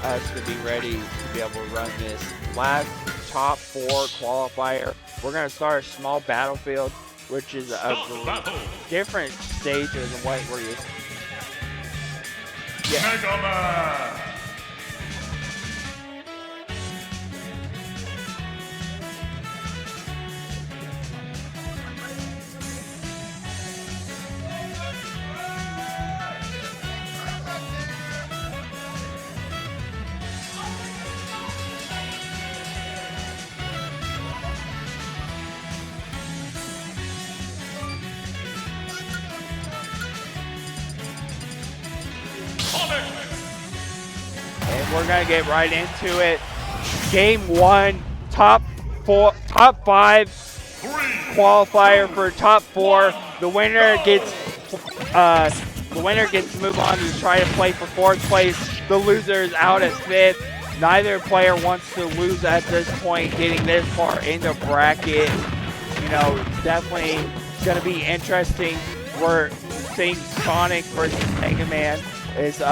us to be ready to be able to run this last top 4 qualifier. We're going to start a small battlefield, which is a different stage than what we're used to. Yeah. Mega Man! And we're gonna get right into it. Game 1, top 5 qualifier for top 4. The winner gets to move on to try to play for 4th place. The loser is out at 5th. Neither player wants to lose at this point, getting this far in the bracket. You know, definitely gonna be interesting. We're seeing Sonic versus Mega Man is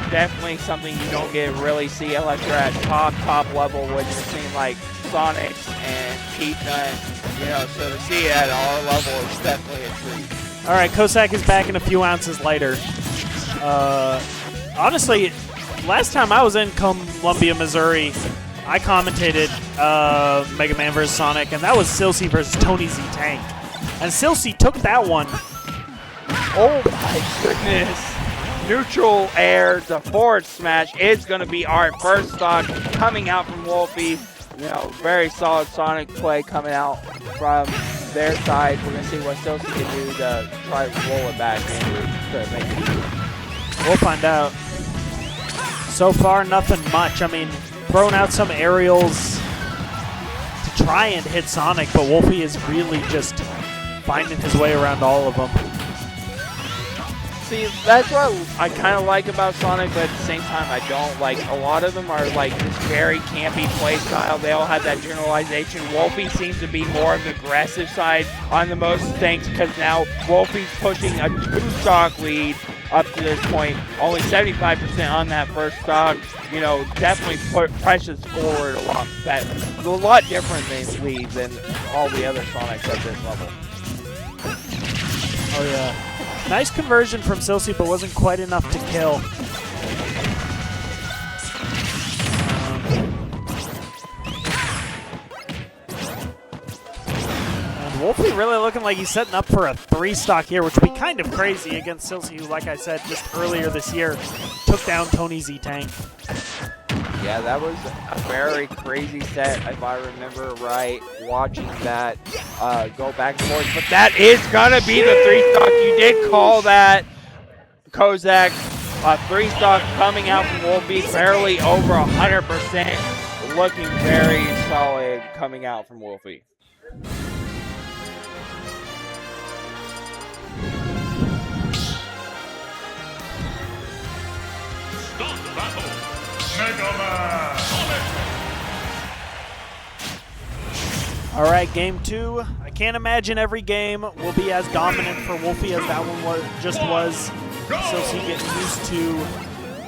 definitely something you don't get really see unless you're at top level, when you're seeing like Sonics and Pizza, you know, so to see it at our level is definitely a treat. All right, Cossack is back in a few ounces lighter. Honestly, last time I was in Columbia, Missouri, I commentated Mega Man vs. Sonic, and that was Silcy versus Tony Z Tank. And Silcy took that one. Oh my goodness. Neutral air, the forward smash is going to be our first stock coming out from Woulphy. You know, very solid Sonic play coming out from their side. We're going to see what Silcy can do to try to roll it back into to make it easy. We'll find out. So far, nothing much. I mean, throwing out some aerials to try and hit Sonic, but Woulphy is really just finding his way around all of them. See, that's what I kind of like about Sonic, but at the same time, I don't. Like, a lot of them are like this very campy play style. They all have that generalization. Woulphy seems to be more of the aggressive side on the most things, because now Woulphy's pushing a 2-stock lead up to this point. Only 75% on that first stock. You know, definitely presses forward a lot better. A lot different than all the other Sonics at this level. Oh, yeah. Nice conversion from Silcy, but wasn't quite enough to kill. And Woulphy really looking like he's setting up for a 3-stock here, which would be kind of crazy against Silcy, who, like I said, just earlier this year, took down Tony Z Tank. Yeah, that was a very crazy set, if I remember right, watching that go back and forth. But that is going to be the 3-stock. You did call that, Kozak. 3-stock coming out from Woulphy, barely over 100%. Looking very solid coming out from Woulphy. Stop the battle! Mega Man! All right, game 2. I can't imagine every game will be as dominant for Woulphy as that one just was. Silcy getting used to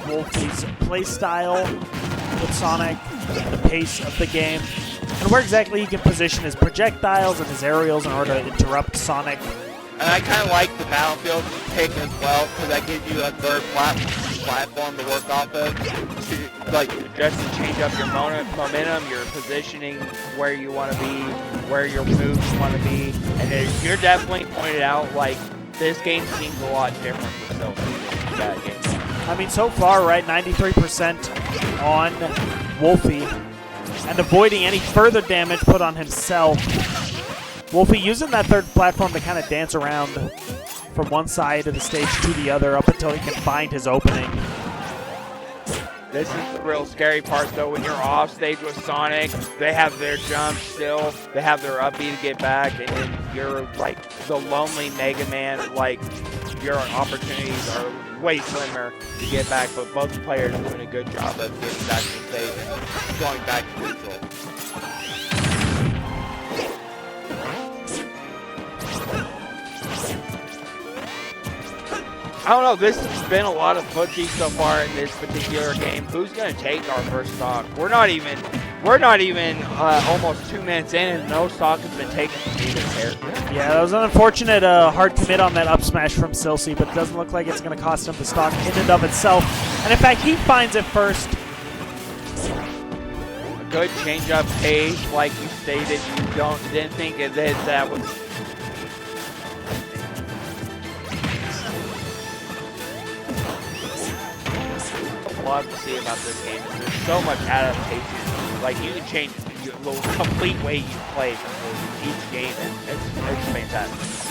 Woulphy's play style with Sonic, the pace of the game, and where exactly he can position his projectiles and his aerials in order to interrupt Sonic. And I kind of like the battlefield pick as well, because that gives you a third platform to work off of. Like, just to change up your momentum, your positioning, where you want to be, where your moves want to be. And then you're definitely pointed out, like, this game seems a lot different for Silcy than that game. I mean, so far, right, 93% on Woulphy, and avoiding any further damage put on himself. Woulphy using that third platform to kind of dance around from one side of the stage to the other up until he can find his opening. This is the real scary part, though. When you're off stage with Sonic, they have their jump still, they have their up B to get back, and then you're like the lonely Mega Man. Like, your opportunities are way slimmer to get back, but both players are doing a good job of getting back to the stage and going back to neutral. I don't know. This has been a lot of footsie so far in this particular game. Who's going to take our first stock? We're not even almost 2 minutes in, and no stock has been taken from either character. Yeah, that was an unfortunate hard commit on that up smash from Silcy, but it doesn't look like it's going to cost him the stock in and of itself. And in fact, he finds it first. A good change-up pace, like you stated. You didn't think that was. Love to see about this game. There's so much adaptation. Like you can change the complete way you play from each game, and it's fantastic.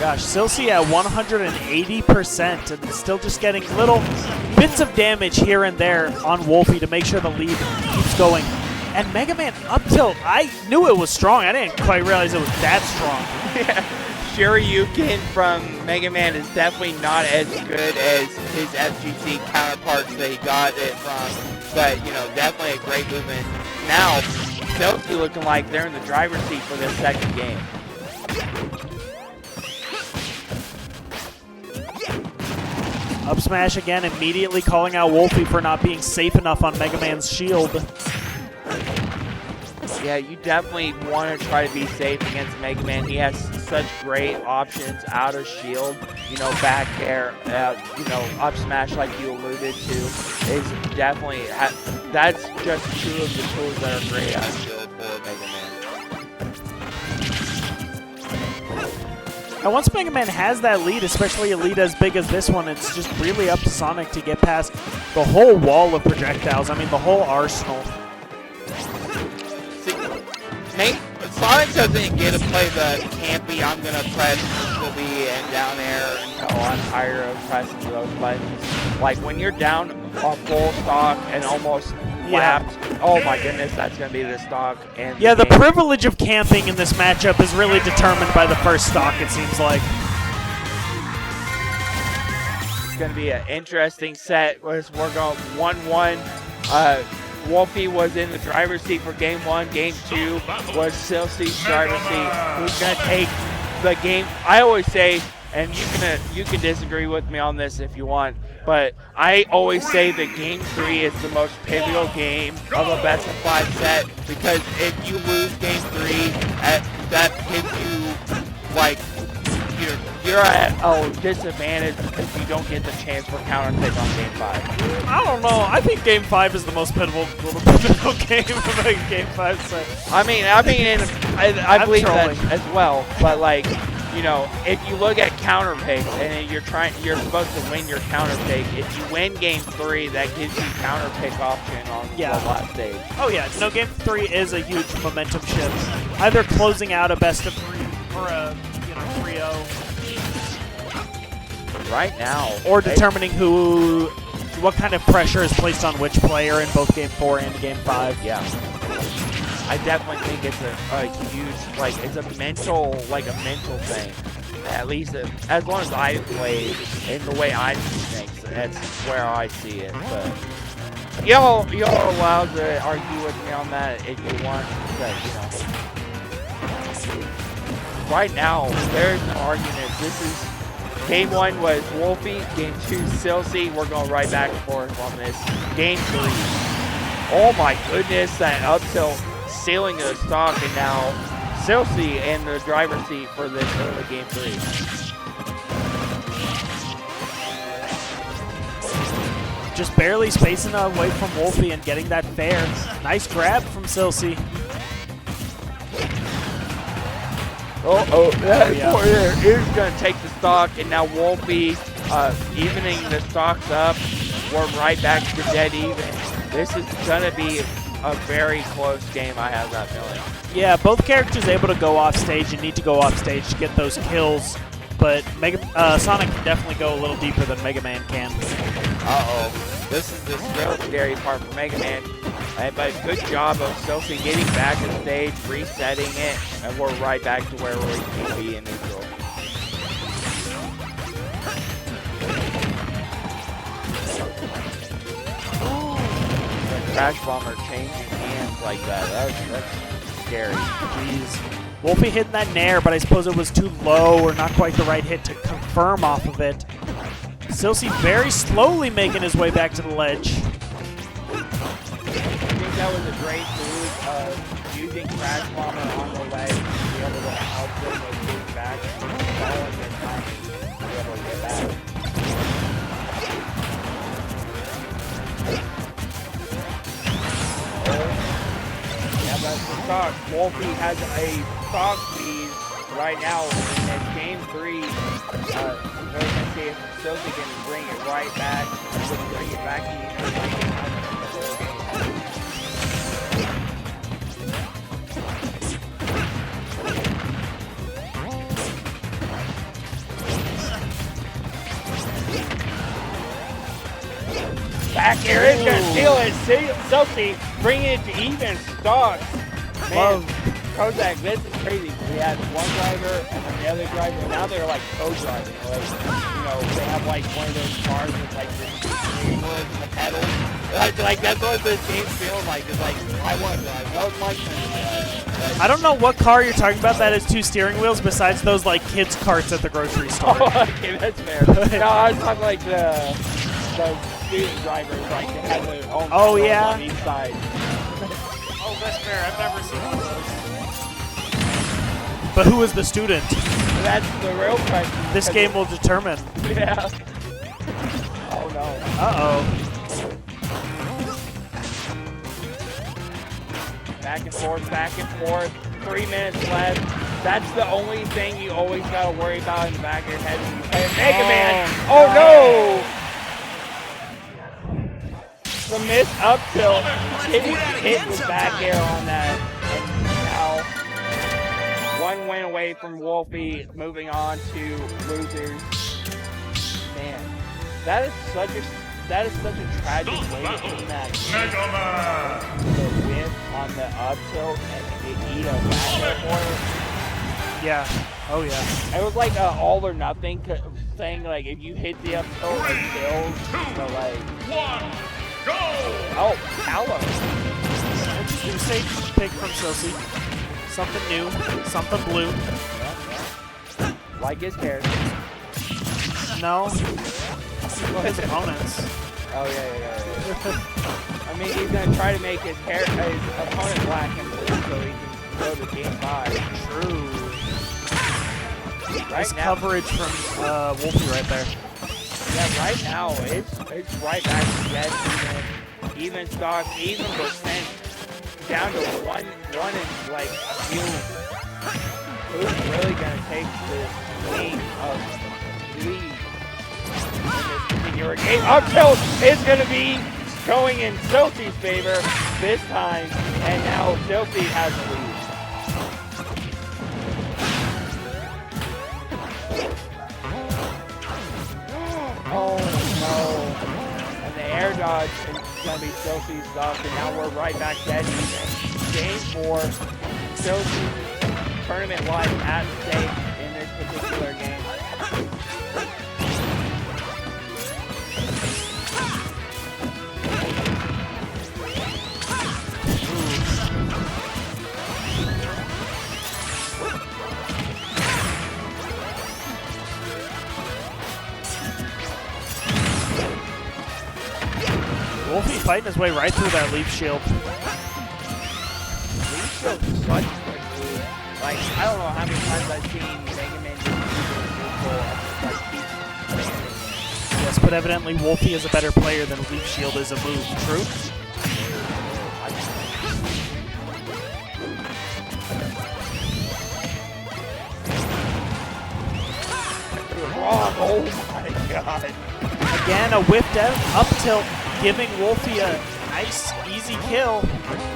Gosh, Silcy at 180% and still just getting little bits of damage here and there on Woulphy to make sure the lead keeps going. And Mega Man up tilt, I knew it was strong. I didn't quite realize it was that strong. Yeah, Shoryuken from Mega Man is definitely not as good as his FGC counterparts that he got it from, but you know, definitely a great movement. Now, Silcy looking like they're in the driver's seat for this second game. Up smash again, immediately calling out Woulphy for not being safe enough on Mega Man's shield. Yeah, you definitely want to try to be safe against Mega Man. He has such great options out of shield. You know, back air, you know, up smash like you alluded to is definitely, that's just two of the tools that are great out of shield for Mega Man. And once Mega Man has that lead, especially a lead as big as this one, it's just really up to Sonic to get past the whole wall of projectiles. I mean, the whole arsenal. See, Sonic doesn't get to play the campy, I'm going to press B and down air, you know, I'm tired of pressing those buttons. Like, when you're down on full stock and almost lapped, oh my goodness, that's going to be the stock. And yeah, the privilege of camping in this matchup is really determined by the first stock, it seems like. It's going to be an interesting set. We're going 1-1. Woulphy was in the driver's seat for game 1. Game 2 was Silcy's driver's seat. Who's going to take the game? I always say, and you can disagree with me on this if you want, but I always say that game 3 is the most pivotal game of a best of 5 set, because if you lose game 3, that gives you, like, you're at a disadvantage because you don't get the chance for counter pick on game 5. I don't know. I think game 5 is the most pivotal game of a game 5 set. I believe that as well, but like, you know, if you look at counter pick and you're supposed to win your counter pick. If you win game 3, that gives you counter pick option on the last stage. Oh yeah, no, game 3 is a huge momentum shift. Either closing out a best of 3 or a 3-0. Right now, or determining what kind of pressure is placed on which player in both game 4 and game 5. Yeah. I definitely think it's a huge, like, it's a mental thing. At least as long as I played in the way I see things, that's where I see it. But y'all are allowed to argue with me on that if you want. But you know, right now there's no argument. This is game 1 was Woulphy, game 2 Silcy. We're going right back and forth on this. Game 3. Oh my goodness, that up tilt sealing the stock, and now Silcy in the driver's seat for this early game 3. Just barely spacing away from Woulphy and getting that fair. Nice grab from Silcy. That corner is going to take the stock, and now Woulphy evening the stocks up. We're right back to dead even. This is going to be a very close game, I have that feeling. Yeah, both characters able to go off stage and need to go off stage to get those kills, but Sonic can definitely go a little deeper than Mega Man can. Uh-oh. This is the real scary part for Mega Man. But good job of Silcy getting back to stage, resetting it, and we're right back to where we can be in neutral. Crash Bomber changing hands like that. That's scary. Jeez. Woulphy hitting that nair, but I suppose it was too low or not quite the right hit to confirm off of it. Silcy very slowly making his way back to the ledge. I think that was a great move of using Crash Bomber on the ledge to be able to output those moves back and following the timing to be able to get back. Yeah, that's the stock. Woulphy has a stock lead right now in game 3. We're going to see if Silcy can bring it right back, bring it back even. Back here is going to steal it. Silcy bringing it to even stocks. Man, Kozak, this is crazy. We had one driver and then the other driver. Now they're like co-driving. Like, you know, they have like one of those cars with like the steering wheels and the pedals. Like that's what this game feels like. It's like, I want to drive. That was my turn. I don't know what car you're talking about that has 2 steering wheels besides those like kids' carts at the grocery store. Oh, okay, that's fair. No, I was talking like the student drivers, like they have their own oh, yeah? on each side. Oh, that's fair. I've never seen one of those. But who is the student? That's the real question. This game will determine. Yeah. Oh no. Uh-oh. Back and forth, back and forth. 3 minutes left. That's the only thing you always gotta worry about in the back of your head when you play Mega Man. Oh no! The missed up tilt. Hit was back air on that. And now 1 win away from Woulphy, moving on to losers. Man, that is such a tragic way to end that game. The whip on the up tilt and you eat a back air for it. Yeah. Oh yeah. It was like an all or nothing thing. Like if you hit the up tilt, it kills. So like. 1, go! Oh, Paolo. Interesting stage pick from Silcy. Something new, something blue. Like his character. No. His opponents. Oh yeah. I mean, he's gonna try to make his opponent black and blue so he can go to game 5. True. Right nice now, coverage from Woulphy right there. Yeah, right now it's right back to dead even stocks, even percent down to one and like a few. Who's really gonna take the lead of lead in this particular game? Up tilt is gonna be going in Silcy's favor this time, and now Silcy has the lead. Oh no. And the air dodge is going to be Silcy's stuff, and now we're right back dead even. Game 4, Silcy tournament life at stake in this particular game. Woulphy fighting his way right through that leaf shield. Leaf shield is such a good move. Like, I don't know how many times I've seen Mega Man do Yes, but evidently Woulphy is a better player than leaf shield is a move. True? Oh my god. Again, a whipped up tilt, giving Woulphy a nice, easy kill.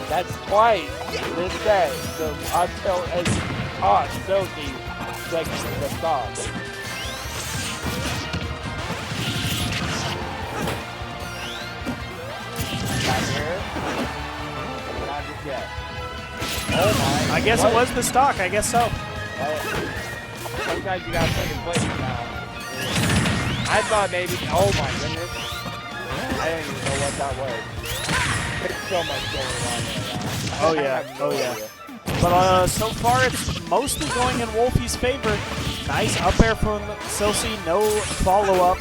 That's twice this set. The up tilt has caught Silcy like the stop. Not here. Not just yet. Oh my. I guess it was the stock. I guess so. Sometimes you gotta put your foot down. I thought maybe, oh my goodness. I didn't even know what that was. There's so much going on there. Oh I yeah, have no oh yeah. idea. But so far it's mostly going in Woulphy's favor. Nice up air from Silcy, no follow-up.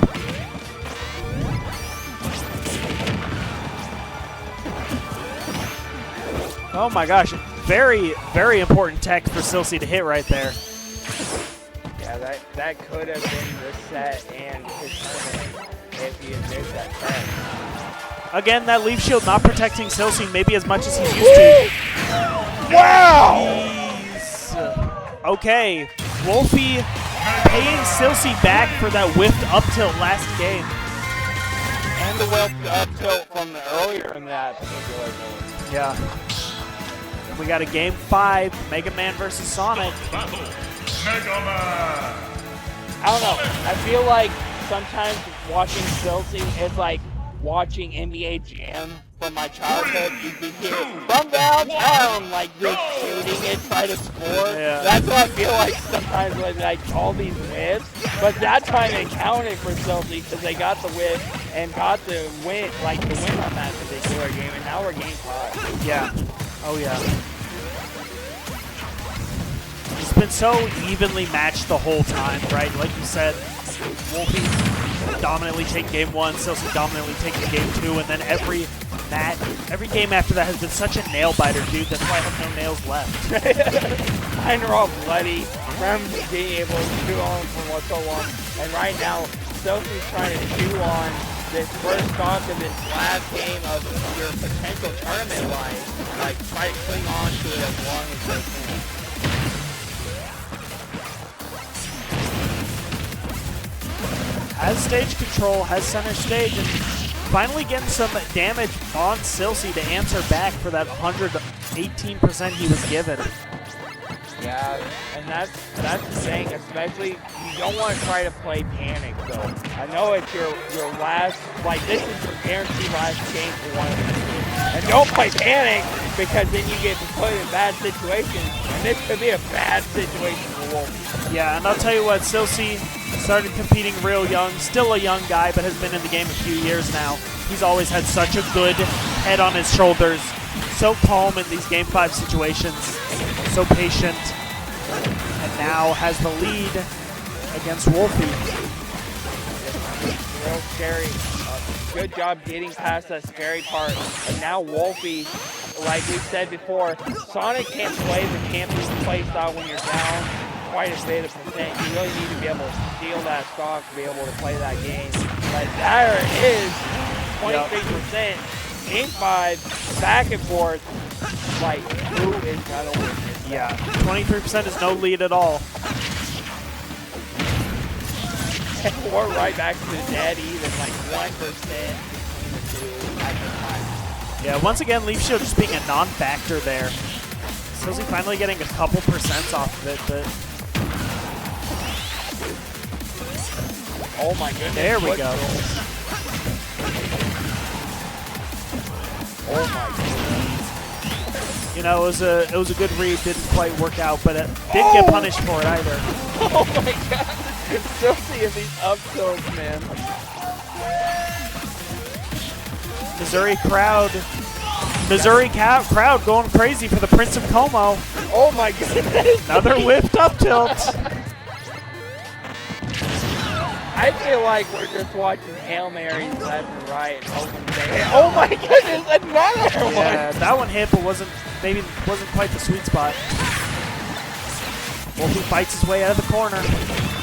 Oh my gosh, very, very important tech for Silcy to hit right there. Yeah, that could have been the set and his tournament if he had missed that tech. Again, that leaf shield not protecting Silcy maybe as much as he's used to. Wow! Jeez. Okay, Woulphy paying Silcy back for that whiffed up tilt last game. And the whip up tilt from the earlier in that particular game. Yeah. We got a game 5, Mega Man versus Sonic. Battle, Mega Man. I don't know. I feel like sometimes watching Silcy is like watching NBA Jam from my childhood. You can hear from downtown, like just shooting it, try to score. Yeah. That's what I feel like sometimes with like all these whiffs. But that time it counted for Silcy because they got the whiff and got the win, like the win on that particular game. And now we're game 5. Yeah. Oh yeah. It's been so evenly matched the whole time, right? Like you said, Woulphy dominantly taking game 1, Silcy dominantly taking game 2, and then every game after that has been such a nail biter, dude. That's why I have no nails left. Mine are all bloody from being able to chew on for so long. And right now, Silcy's trying to chew on this first stock of this last game of your potential tournament life. Like, try to cling on to it as long as they can. Has stage control, has center stage, and finally getting some damage on Silcy to answer back for that 118% he was given. Yeah, and that's the thing, especially you don't want to try to play panic though. I know it's your last, like this is your guaranteed last game for one of the teams. And don't play panic because then you get put in bad situations, and this could be a bad situation for Woulphy. Yeah, and I'll tell you what, Silcy started competing real young, still a young guy, but has been in the game a few years now. He's always had such a good head on his shoulders, so calm in these game 5 situations, so patient, and now has the lead against Woulphy. Real scary. Good job getting past that scary part. And now Woulphy, like we said before, Sonic can't play the camping play style when you're down quite a bit of percent. You really need to be able to steal that stock to be able to play that game. But there it is, 23%, game 5, back and forth. Like, who is gonna win this? Yeah, 23% is no lead at all. We're right back to the dead even, like 1% between the two at the time. Yeah, once again, Leaf Shield just being a non-factor there. Silcy finally getting a couple percents off of it, but oh my goodness. there we what go. Oh my goodness. You know, it was a good read, didn't quite work out, but it didn't get punished for it either. Oh my god. Silcy in these up tilts, man. Missouri crowd going crazy for the Prince of Como. Oh my goodness. Another whipped up tilt. I feel like we're just watching Hail Marys left and right and hoping they hit. Oh my goodness, another one. Yeah, that one hit, but wasn't quite the sweet spot. Woulphy fights his way out of the corner.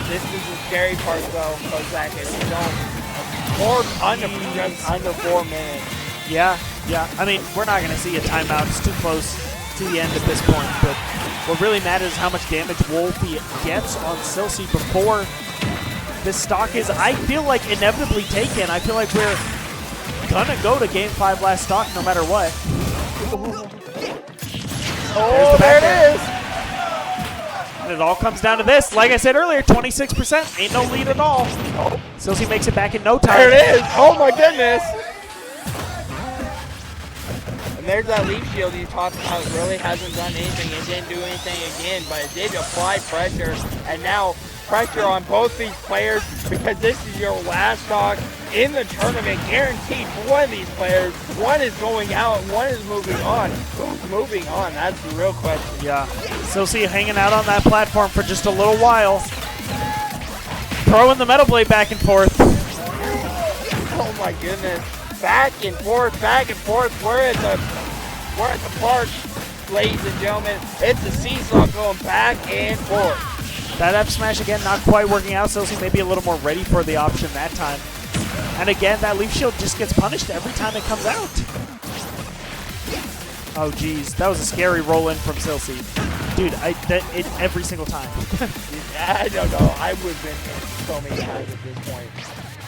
This is the scary part though, Kozak, if you don't, just under 4 minutes. Yeah. I mean, we're not going to see a timeout. It's too close to the end at this point. But what really matters is how much damage Woulphy gets on Silcy before this stock is, I feel like, inevitably taken. I feel like we're going to go to Game 5 last stock no matter what. Oh, there it is. And it all comes down to this. Like I said earlier, 26%. Ain't no lead at all. Silcy makes it back in no time. There it is. Oh my goodness. And there's that leaf shield you talked about. It really hasn't done anything. It didn't do anything again, but it did apply pressure. And now pressure on both these players because this is your last stock in the tournament, guaranteed for one of these players. One is going out, and one is moving on. Who's moving on? That's the real question. Yeah. Silcy hanging out on that platform for just a little while. Throwing the Metal Blade back and forth. Oh my goodness. Back and forth, back and forth. We're at the park, ladies and gentlemen. It's a seesaw going back and forth. That F smash again not quite working out. Silcy may be a little more ready for the option that time. And again, that leaf shield just gets punished every time it comes out. Oh geez, that was a scary roll in from Silcy. Dude, every single time. I don't know. I would have been so many times at this point.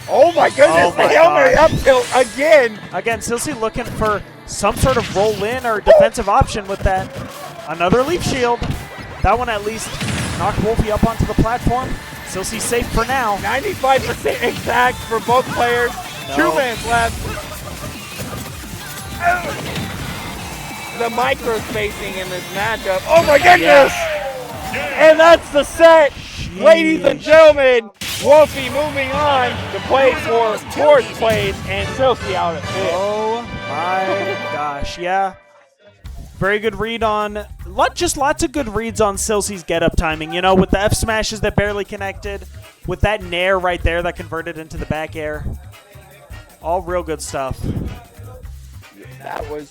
Oh my goodness, Oh my the Hail Mary gosh. up tilt again. Again, Silcy looking for some sort of roll in or defensive option with that. Another leaf shield. That one at least knocked Woulphy up onto the platform. Silcy's safe for now. 95% exact for both players. No. 2 minutes left. The micro spacing in this matchup. Oh my goodness! And that's the set. Ladies and gentlemen, Woulphy moving on to play for 4th place and Silcy out at 5th. Oh my gosh, yeah. Very good read on, just lots of good reads on Silcy's get-up timing. You know, with the F smashes that barely connected, with that nair right there that converted into the back air. All real good stuff. That was